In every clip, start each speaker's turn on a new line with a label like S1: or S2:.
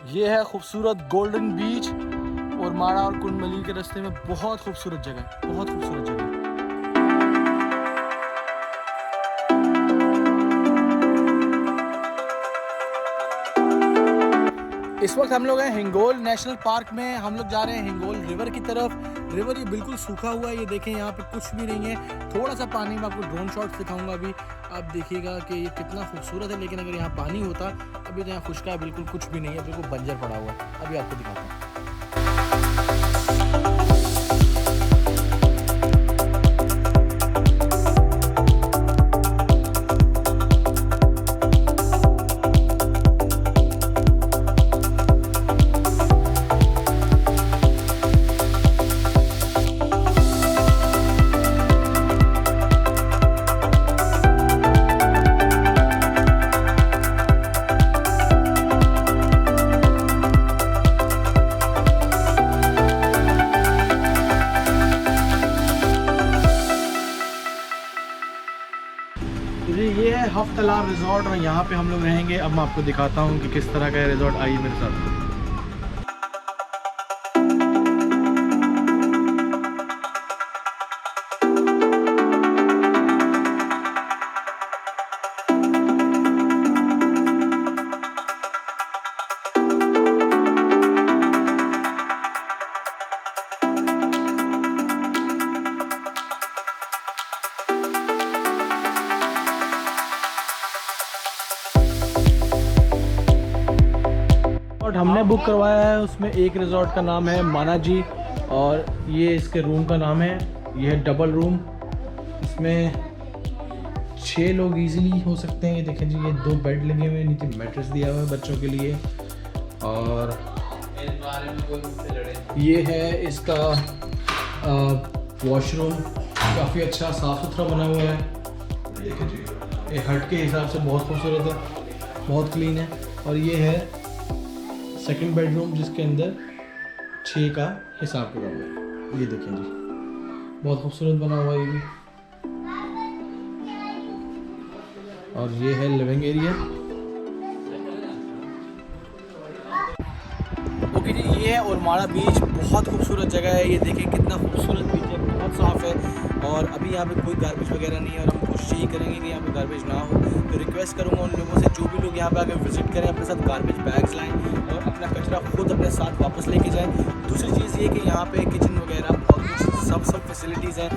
S1: ये है खूबसूरत गोल्डन बीच ओरमारा और कुंड मलीर के रास्ते में। बहुत खूबसूरत जगह, बहुत खूबसूरत जगह। इस वक्त हम लोग हैं हिंगोल नेशनल पार्क में। हम लोग जा रहे हैं हिंगोल रिवर की तरफ। रिवर ये बिल्कुल सूखा हुआ है, ये देखें यहाँ पे कुछ भी नहीं है। थोड़ा सा पानी में आपको ड्रोन शॉट्स दिखाऊंगा अभी, आप देखिएगा कि ये कितना खूबसूरत है। लेकिन अगर यहाँ पानी होता, अभी तो यहाँ खुश्का है, बिल्कुल कुछ भी नहीं है, बिल्कुल बंजर पड़ा हुआ है। अभी आपको दिखाता हूँ। ये है हफ्थ तलार रिजॉर्ट और यहाँ पे हम लोग रहेंगे। अब मैं आपको दिखाता हूँ कि किस तरह का रिजॉर्ट। आइए मेरे साथ। हमने बुक करवाया है, उसमें एक रिजॉर्ट का नाम है माना जी और ये इसके रूम का नाम है, ये है डबल रूम। इसमें 6 लोग इजीली हो सकते हैं। ये देखें जी, ये 2 बेड लगे हुए हैं, नीचे मैट्रेस दिया हुआ है बच्चों के लिए। और ये है इसका वॉशरूम, काफ़ी अच्छा साफ़ सुथरा बना हुआ है। देखें जी, ये हट के हिसाब से बहुत खूबसूरत है, बहुत क्लीन है। और ये है सेकंड बेडरूम जिसके अंदर 6 का हिसाब किताब है। ये देखें जी, बहुत खूबसूरत बना हुआ है ये भी। और ये है लिविंग एरिया। ओके जी, ये है ओरमारा बीच, बहुत खूबसूरत जगह है। ये देखें कितना खूबसूरत बीच है, बहुत साफ़ है। और अभी यहाँ पे कोई गार्बेज वगैरह नहीं है और हम कोशिश यही करेंगे कि यहाँ पे गार्बेज ना हो। तो रिक्वेस्ट करूँगा उन लोगों से, जो भी लोग यहाँ पे आकर विज़िट करें, अपने साथ गार्बेज बैग्स लाएँ और अपना कचरा खुद अपने साथ वापस लेके जाएँ। दूसरी चीज़ ये कि यहाँ पे किचन वगैरह बहुत कुछ सब फैसिलिटीज़ हैं।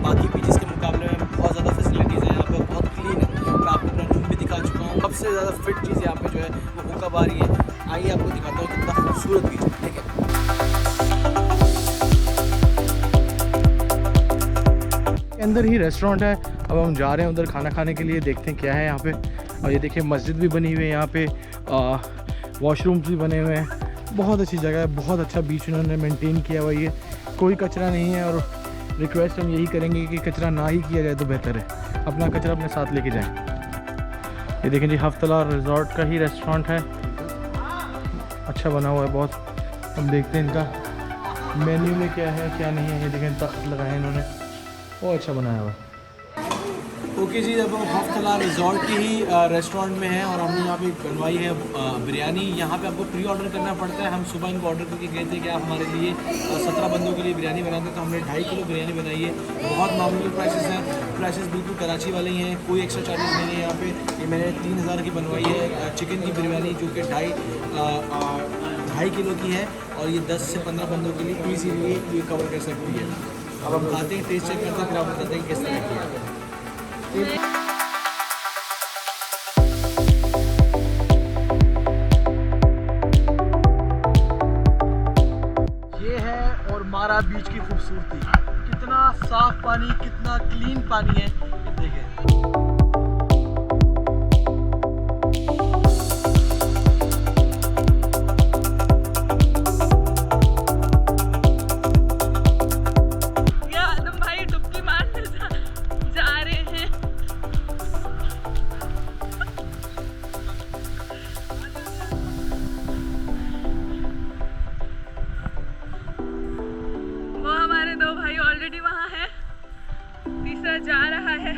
S1: बाकी बीचेस के मुकाबले में बहुत ज़्यादा फैसिलिटीज़ हैं यहाँ पे, बहुत क्लीन है। मैं आपको अपना रूम भी दिखा चुका हूँ। सबसे ज़्यादा फिट चीज़ यहाँ पे जो है वो हुक्का बार ही है। आइए आपको दिखाता हूँ कितना खूबसूरत बीच है। ठीक है, अंदर ही रेस्टोरेंट है। अब हम जा रहे हैं उधर खाना खाने के लिए, देखते हैं क्या है यहाँ पे। और ये देखिए मस्जिद भी बनी हुई है यहाँ पे, वॉशरूम्स भी बने हुए हैं। बहुत अच्छी जगह है, बहुत अच्छा बीच उन्होंने मेंटेन किया हुआ है। कोई कचरा नहीं है और रिक्वेस्ट हम यही करेंगे कि कचरा ना ही किया जाए तो बेहतर है। अपना कचरा अपने साथ लेके जाएं। ये देखें जी, हफ्थ तलार रिजॉर्ट का ही रेस्टोरेंट है, अच्छा बना हुआ है बहुत। हम देखते हैं इनका मेन्यू में क्या है क्या नहीं है। ये देखें तख्त लगाए इन्होंने, वो अच्छा बनाया हुआ है। ओके जी, अब हम हफ्थ तलार रिजॉर्ट की ही रेस्टोरेंट में हैं और हमने यहाँ पे बनवाई है बिरयानी। यहाँ पे आपको प्री ऑर्डर करना पड़ता है। हम सुबह इनको ऑर्डर करके गए थे कि आप हमारे लिए 17 बंदों के लिए बिरयानी बना दें, तो हमने 2.5 किलो बिरयानी बनाई है। बहुत नॉमिनल प्राइसेस हैं, प्राइसेस बिल्कुल कराची वाले ही हैं, कोई एक्स्ट्रा चार्जेस नहीं है यहाँ पे। ये मैंने 3000 की बनवाई है चिकन की बिरयानी, जो कि 2.5 किलो की है और ये 10 से 15 बंदों के लिए इजीली ये कवर कर सकती है। अब हम खाते हैं, टेस्ट चेक करते हैं, फिर आप बताते हैं किस तरह की है। ये है ओरमारा बीच की खूबसूरती, कितना साफ पानी, कितना क्लीन पानी है, देखें।
S2: ऑलरेडी वहाँ है, तीसरा जा रहा है।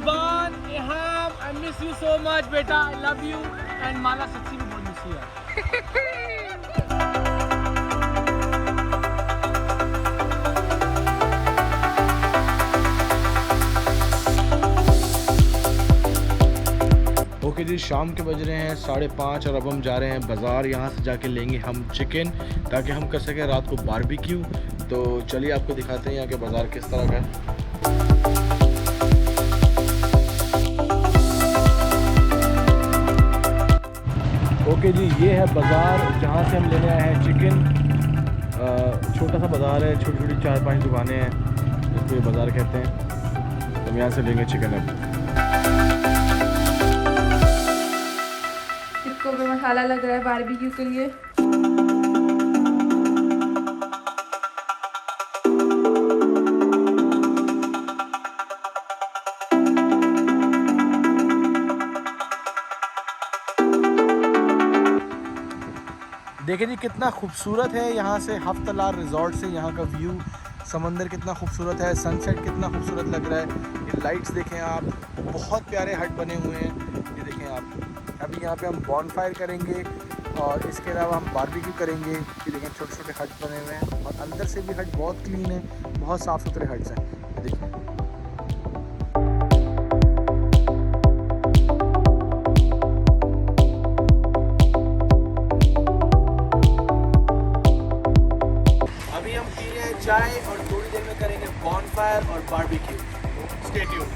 S1: मेजबान Iham, I miss you so much बेटा, I love you. And Mala सच्ची में बहुत मिस यू। ओके जी, शाम के बज रहे हैं 5:30 और अब हम जा रहे हैं बाज़ार। यहाँ से जाके लेंगे हम चिकन ताकि हम कर सकें रात को बारबेक्यू। तो चलिए आपको दिखाते हैं यहाँ के बाज़ार किस तरह का है। ओके जी, ये है बाज़ार जहाँ से हम लेने आए हैं चिकन। छोटा सा बाज़ार है, छोटी छोटी 4-5 दुकानें हैं, इसको ये बाज़ार कहते हैं। तो हम यहाँ से लेंगे चिकन। अब
S2: इसको भी मसाला लग रहा है बारबेक्यू के लिए।
S1: देखिए जी कितना खूबसूरत है यहाँ से हफ्त तलार रिजॉर्ट से यहाँ का व्यू, समंदर कितना खूबसूरत है, सनसेट कितना खूबसूरत लग रहा है। ये लाइट्स देखें आप, बहुत प्यारे हट बने हुए हैं। ये देखें आप, अभी यहाँ पे हम बॉनफायर करेंगे और इसके अलावा हम बारबेक्यू करेंगे। ये देखें छोटे छोटे हट बने हुए हैं और अंदर से भी हट बहुत क्लीन है, बहुत साफ़ सुथरे हट्स हैं। ये देखिए चाय और थोड़ी देर में करेंगे बॉनफायर और बारबेक्यू। Stay tuned.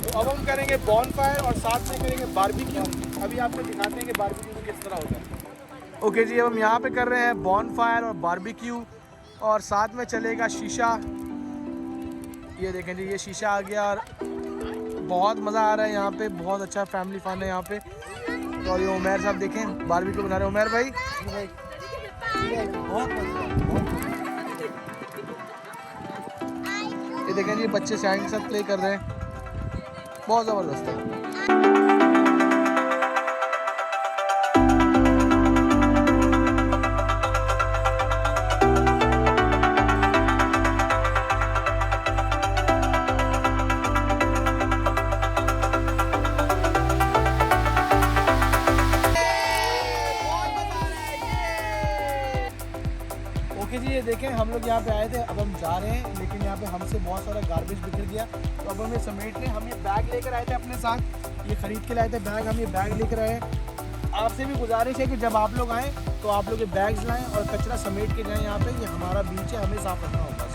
S1: तो अब हम करेंगे बॉनफायर और साथ में करेंगे बारबेक्यू। अभी आपको दिखाते हैं कि बारबेक्यू किस तरह होता है। ओके जी, अब हम यहाँ पे कर रहे हैं बॉनफायर और बारबेक्यू और साथ में चलेगा शीशा। ये देखें जी, ये शीशा आ गया और बहुत मज़ा आ रहा है यहाँ पे, बहुत अच्छा फैमिली फन है यहाँ पे। और ये उमर साहब देखें बारबेक्यू बना रहे हैं। उमर भाई ये देखें जी, बच्चे सैंड के साथ प्ले कर रहे हैं, बहुत ज़बरदस्त है। ओके जी, ये देखें हम लोग यहाँ पे आए थे, अब हम जा रहे हैं, लेकिन यहाँ पे हमसे बहुत सारा गार्बेज बिखर गया। तो अब हमें समेटने, हम ये बैग लेकर आए थे अपने साथ, ये ख़रीद के लाए थे बैग, हम ये बैग लेकर आए। आपसे भी गुजारिश है कि जब आप लोग आएँ तो आप लोग ये बैग्स लाएँ और कचरा समेट के जाएँ। यहाँ पे ये हमारा बीच है, हमें साफ़ रखना होगा।